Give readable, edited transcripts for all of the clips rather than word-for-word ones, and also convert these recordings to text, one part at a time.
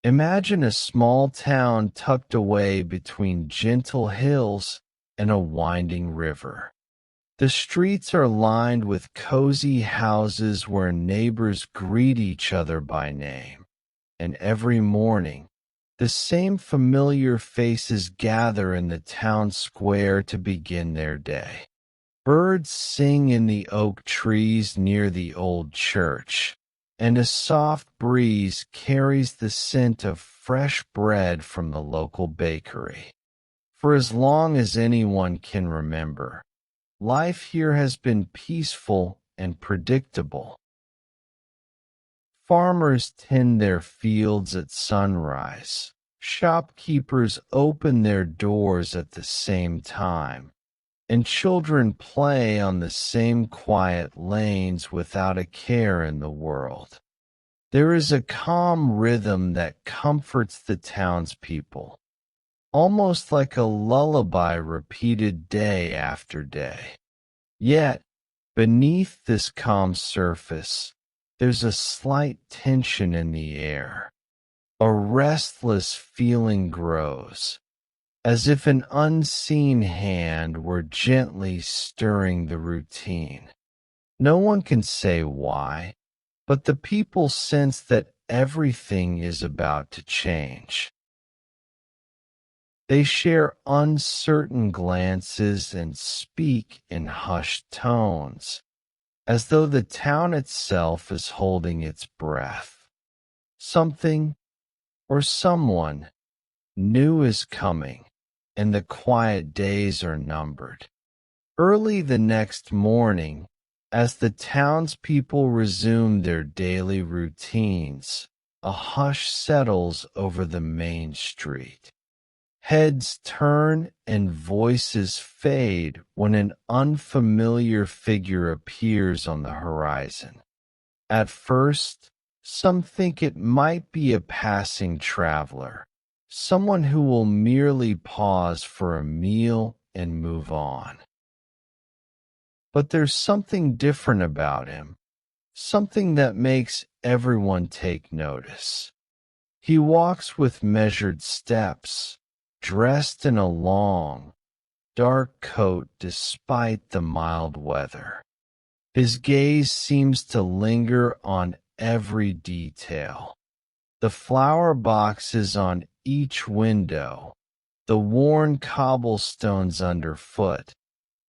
Imagine a small town tucked away between gentle hills and a winding river. The streets are lined with cozy houses where neighbors greet each other by name, and every morning, the same familiar faces gather in the town square to begin their day. Birds sing in the oak trees near the old church, and a soft breeze carries the scent of fresh bread from the local bakery. For as long as anyone can remember, life here has been peaceful and predictable. Farmers tend their fields at sunrise. Shopkeepers open their doors at the same time, and children play on the same quiet lanes without a care in the world. There is a calm rhythm that comforts the townspeople, almost like a lullaby repeated day after day. Yet, beneath this calm surface, there's a slight tension in the air. A restless feeling grows, as if an unseen hand were gently stirring the routine. No one can say why, but the people sense that everything is about to change. They share uncertain glances and speak in hushed tones, as though the town itself is holding its breath. Something or someone new is coming, and the quiet days are numbered. Early the next morning, as the townspeople resume their daily routines, a hush settles over the main street. Heads turn and voices fade when an unfamiliar figure appears on the horizon. At first, some think it might be a passing traveler, someone who will merely pause for a meal and move on. But there's something different about him, something that makes everyone take notice. He walks with measured steps, dressed in a long, dark coat despite the mild weather. His gaze seems to linger on every detail. The flower boxes on each window, the worn cobblestones underfoot,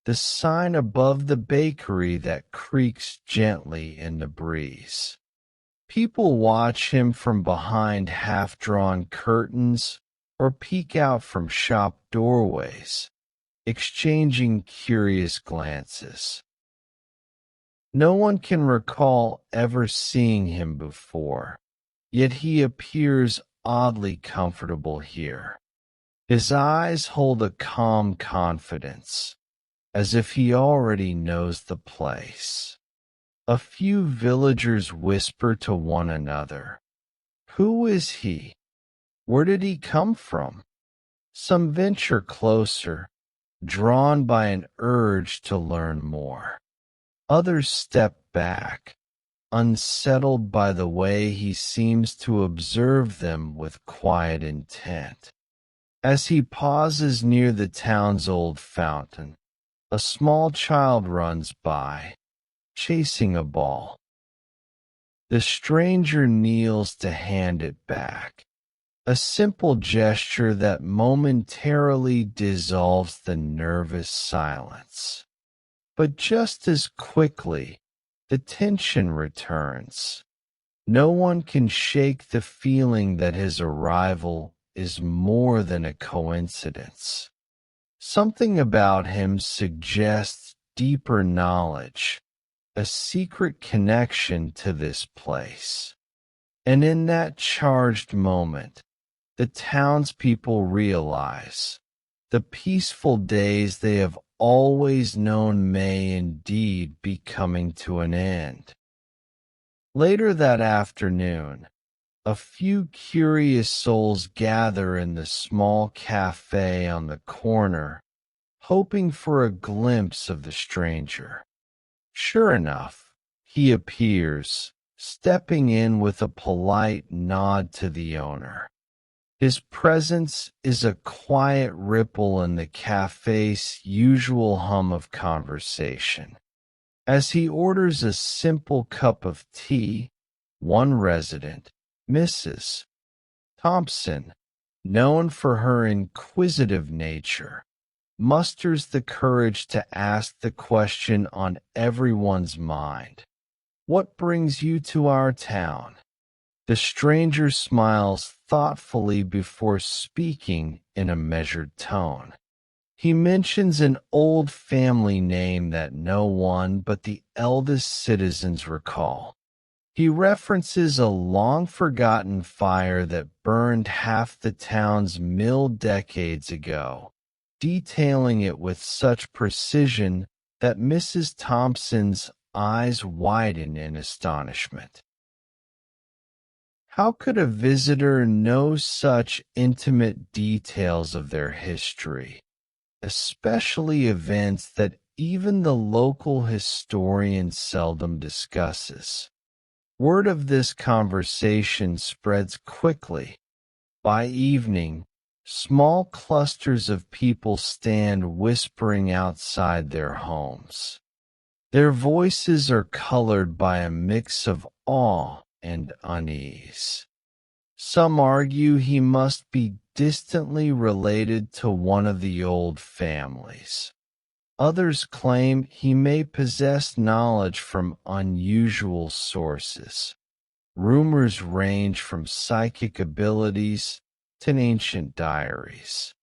the sign above the bakery that creaks gently in the breeze. People watch him from behind half-drawn curtains or peek out from shop doorways, exchanging curious glances. No one can recall ever seeing him before, yet he appears oddly comfortable here. His eyes hold a calm confidence, as if he already knows the place. A few villagers whisper to one another, "Who is he? Where did he come from?" Some venture closer, drawn by an urge to learn more. Others step back, unsettled by the way he seems to observe them with quiet intent. As he pauses near the town's old fountain, a small child runs by, chasing a ball. The stranger kneels to hand it back, a simple gesture that momentarily dissolves the nervous silence. But just as quickly, the tension returns. No one can shake the feeling that his arrival is more than a coincidence. Something about him suggests deeper knowledge, a secret connection to this place. And in that charged moment, the townspeople realize the peaceful days they have always known may indeed be coming to an end. Later that afternoon, a few curious souls gather in the small cafe on the corner, hoping for a glimpse of the stranger. Sure enough, he appears, stepping in with a polite nod to the owner. His presence is a quiet ripple in the cafe's usual hum of conversation. As he orders a simple cup of tea, one resident, Mrs. Thompson, known for her inquisitive nature, musters the courage to ask the question on everyone's mind. "What brings you to our town?" The stranger smiles thoughtfully before speaking in a measured tone. He mentions an old family name that no one but the eldest citizens recall. He references a long-forgotten fire that burned half the town's mill decades ago, detailing it with such precision that Mrs. Thompson's eyes widen in astonishment. How could a visitor know such intimate details of their history, especially events that even the local historian seldom discusses? Word of this conversation spreads quickly. By evening, small clusters of people stand whispering outside their homes. Their voices are colored by a mix of awe and unease. Some argue he must be distantly related to one of the old families. Others claim he may possess knowledge from unusual sources. Rumors range from psychic abilities to ancient diaries.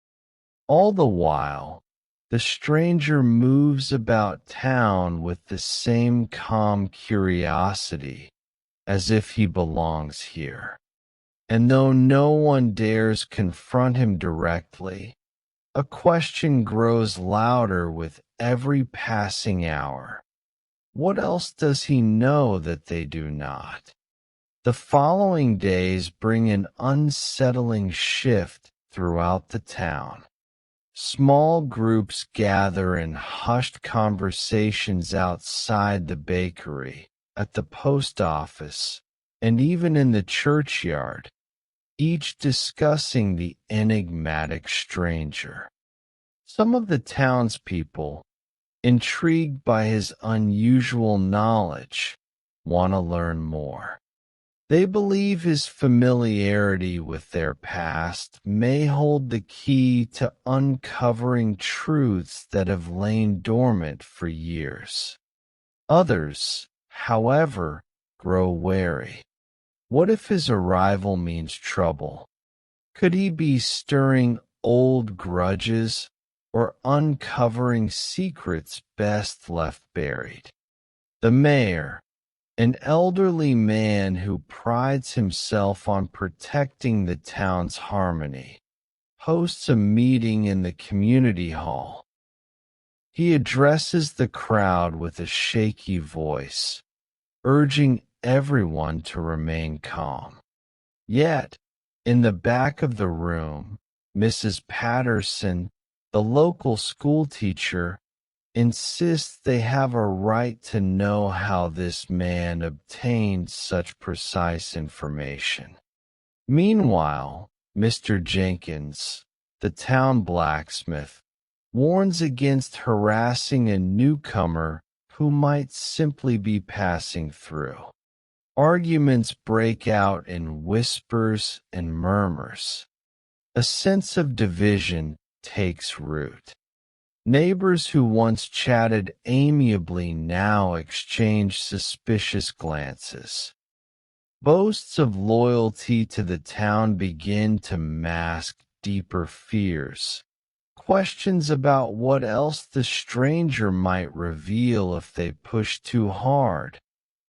All the while, the stranger moves about town with the same calm curiosity, as if he belongs here. And though no one dares confront him directly, a question grows louder with every passing hour. What else does he know that they do not? The following days bring an unsettling shift throughout the town. Small groups gather in hushed conversations outside the bakery, at the post office, and even in the churchyard, each discussing the enigmatic stranger. Some of the townspeople, intrigued by his unusual knowledge, want to learn more. They believe his familiarity with their past may hold the key to uncovering truths that have lain dormant for years. Others, however, grow wary. What if his arrival means trouble? Could he be stirring old grudges or uncovering secrets best left buried? The mayor, an elderly man who prides himself on protecting the town's harmony, hosts a meeting in the community hall. He addresses the crowd with a shaky voice, urging everyone to remain calm. Yet, in the back of the room, Mrs. Patterson, the local schoolteacher, insists they have a right to know how this man obtained such precise information. Meanwhile, Mr. Jenkins, the town blacksmith, warns against harassing a newcomer who might simply be passing through. Arguments break out in whispers and murmurs. A sense of division takes root. Neighbors who once chatted amiably now exchange suspicious glances. Boasts of loyalty to the town begin to mask deeper fears. Questions about what else the stranger might reveal if they push too hard,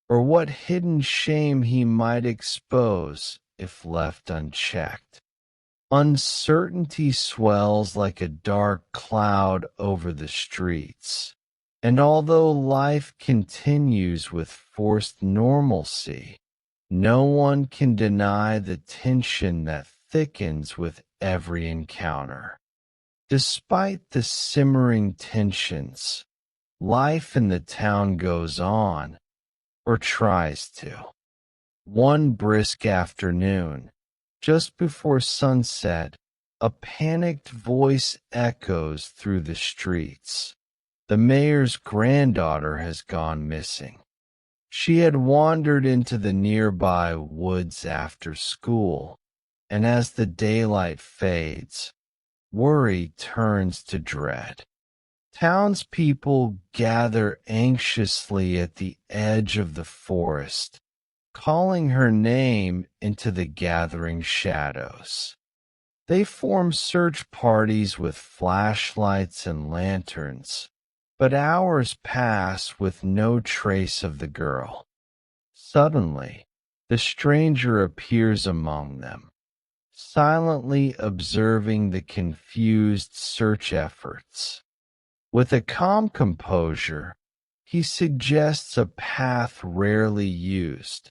or what hidden shame he might expose if left unchecked. Uncertainty swells like a dark cloud over the streets, and although life continues with forced normalcy, no one can deny the tension that thickens with every encounter. Despite the simmering tensions, life in the town goes on, or tries to. One brisk afternoon, just before sunset, a panicked voice echoes through the streets. The mayor's granddaughter has gone missing. She had wandered into the nearby woods after school, and as the daylight fades, worry turns to dread. Townspeople gather anxiously at the edge of the forest, calling her name into the gathering shadows. They form search parties with flashlights and lanterns, but hours pass with no trace of the girl. Suddenly, the stranger appears among them, silently observing the confused search efforts. With a calm composure, he suggests a path rarely used,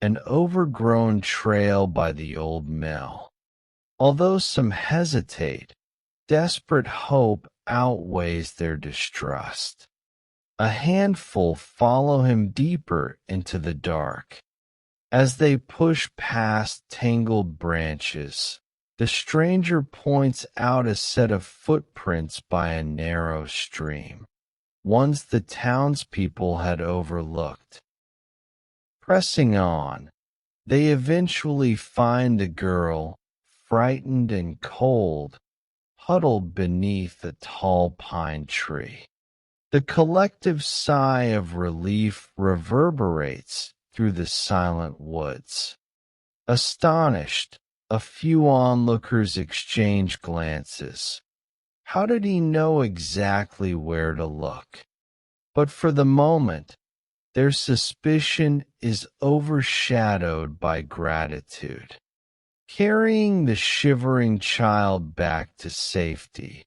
an overgrown trail by the old mill. Although some hesitate, desperate hope outweighs their distrust. A handful follow him deeper into the dark. As they push past tangled branches, the stranger points out a set of footprints by a narrow stream, ones the townspeople had overlooked. Pressing on, they eventually find the girl, frightened and cold, huddled beneath a tall pine tree. The collective sigh of relief reverberates through the silent woods. Astonished, a few onlookers exchange glances. How did he know exactly where to look? But for the moment, their suspicion is overshadowed by gratitude. Carrying the shivering child back to safety,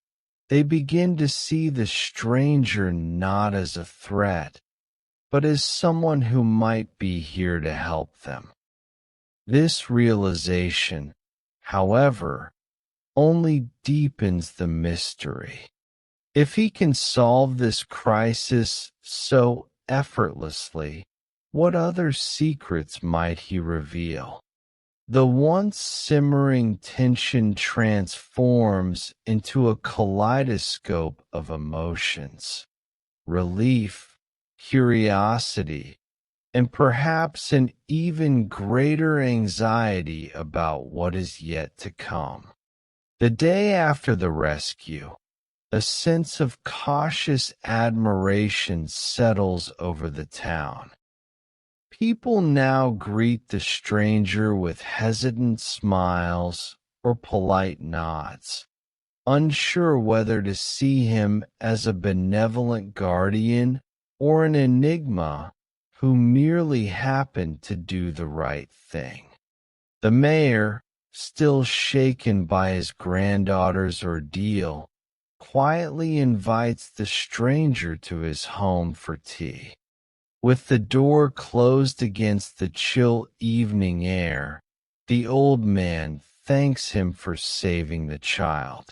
they begin to see the stranger not as a threat, but as someone who might be here to help them. This realization, however, only deepens the mystery. If he can solve this crisis so effortlessly, what other secrets might he reveal? The once simmering tension transforms into a kaleidoscope of emotions: relief, curiosity, and perhaps an even greater anxiety about what is yet to come. The day after the rescue, a sense of cautious admiration settles over the town. People now greet the stranger with hesitant smiles or polite nods, unsure whether to see him as a benevolent guardian or an enigma who merely happened to do the right thing. The mayor, still shaken by his granddaughter's ordeal, quietly invites the stranger to his home for tea. With the door closed against the chill evening air, the old man thanks him for saving the child.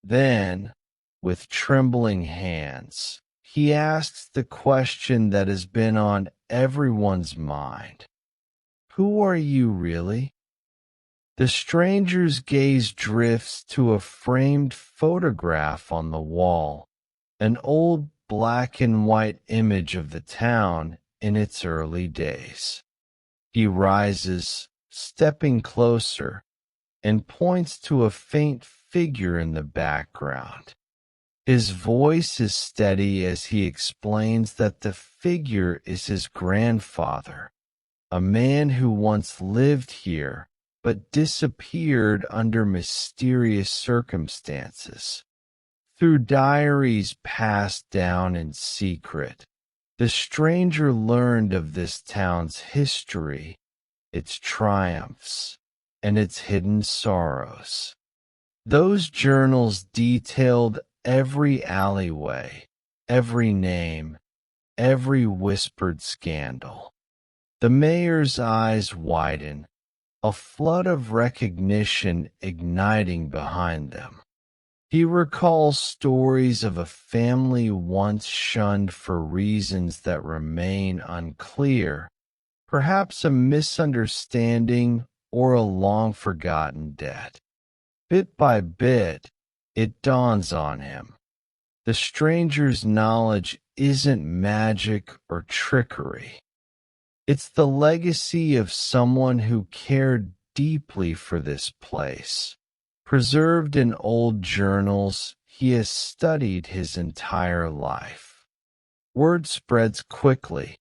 Then, with trembling hands, he asks the question that has been on everyone's mind. Who are you really? The stranger's gaze drifts to a framed photograph on the wall, an old black and white image of the town in its early days. He rises, stepping closer, and points to a faint figure in the background. His voice is steady as he explains that the figure is his grandfather, a man who once lived here but disappeared under mysterious circumstances. Through diaries passed down in secret, the stranger learned of this town's history, its triumphs, and its hidden sorrows. Those journals detailed every alleyway, every name, every whispered scandal. The mayor's eyes widen, a flood of recognition igniting behind them. He recalls stories of a family once shunned for reasons that remain unclear, perhaps a misunderstanding or a long-forgotten debt. Bit by bit, it dawns on him. The stranger's knowledge isn't magic or trickery. It's the legacy of someone who cared deeply for this place, preserved in old journals he has studied his entire life. Word spreads quickly.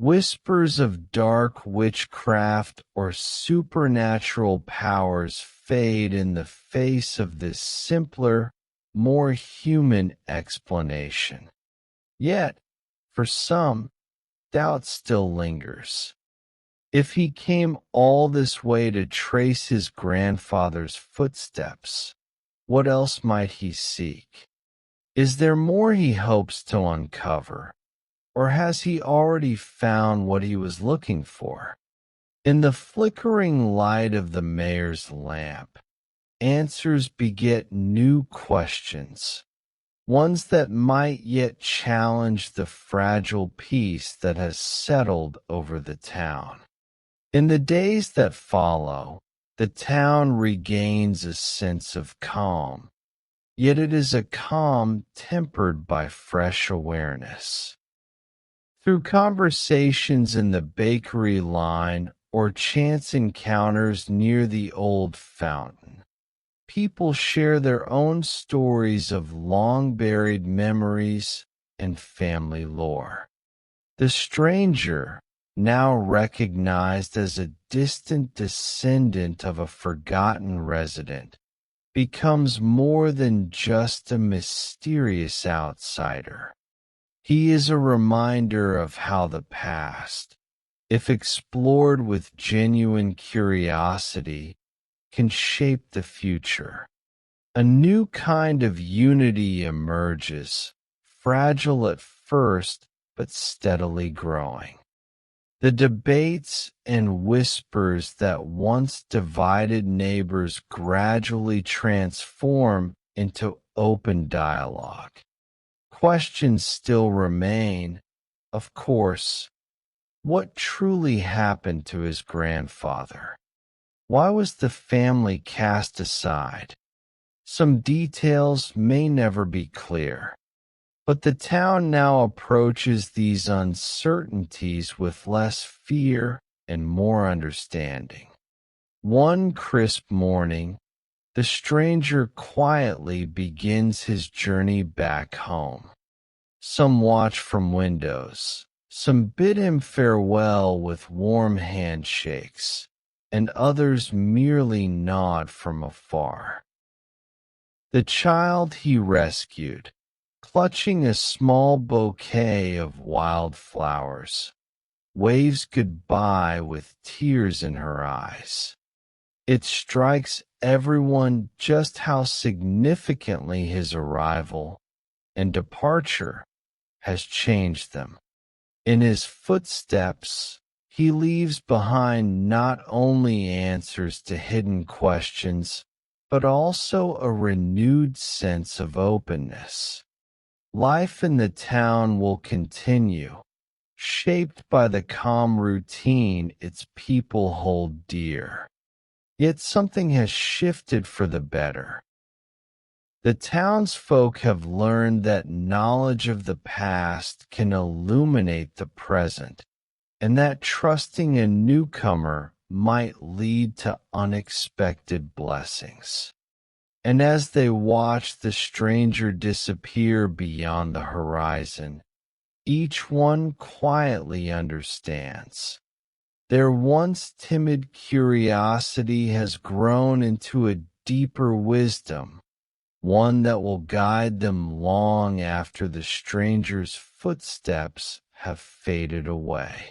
Whispers of dark witchcraft or supernatural powers fade in the face of this simpler, more human explanation. Yet, for some, doubt still lingers. If he came all this way to trace his grandfather's footsteps, what else might he seek? Is there more he hopes to uncover? Or has he already found what he was looking for? In the flickering light of the mayor's lamp, answers beget new questions, ones that might yet challenge the fragile peace that has settled over the town. In the days that follow, the town regains a sense of calm, yet it is a calm tempered by fresh awareness. Through conversations in the bakery line or chance encounters near the old fountain, people share their own stories of long-buried memories and family lore. The stranger, now recognized as a distant descendant of a forgotten resident, becomes more than just a mysterious outsider. He is a reminder of how the past, if explored with genuine curiosity, can shape the future. A new kind of unity emerges, fragile at first but steadily growing. The debates and whispers that once divided neighbors gradually transform into open dialogue. Questions still remain, of course. What truly happened to his grandfather? Why was the family cast aside? Some details may never be clear, but the town now approaches these uncertainties with less fear and more understanding. One crisp morning, the stranger quietly begins his journey back home. Some watch from windows, some bid him farewell with warm handshakes, and others merely nod from afar. The child he rescued, clutching a small bouquet of wildflowers, waves goodbye with tears in her eyes. It strikes everyone just how significantly his arrival and departure has changed them. In his footsteps, he leaves behind not only answers to hidden questions, but also a renewed sense of openness. Life in the town will continue, shaped by the calm routine its people hold dear. Yet something has shifted for the better. The townsfolk have learned that knowledge of the past can illuminate the present, and that trusting a newcomer might lead to unexpected blessings. And as they watch the stranger disappear beyond the horizon, each one quietly understands. Their once timid curiosity has grown into a deeper wisdom, one that will guide them long after the stranger's footsteps have faded away.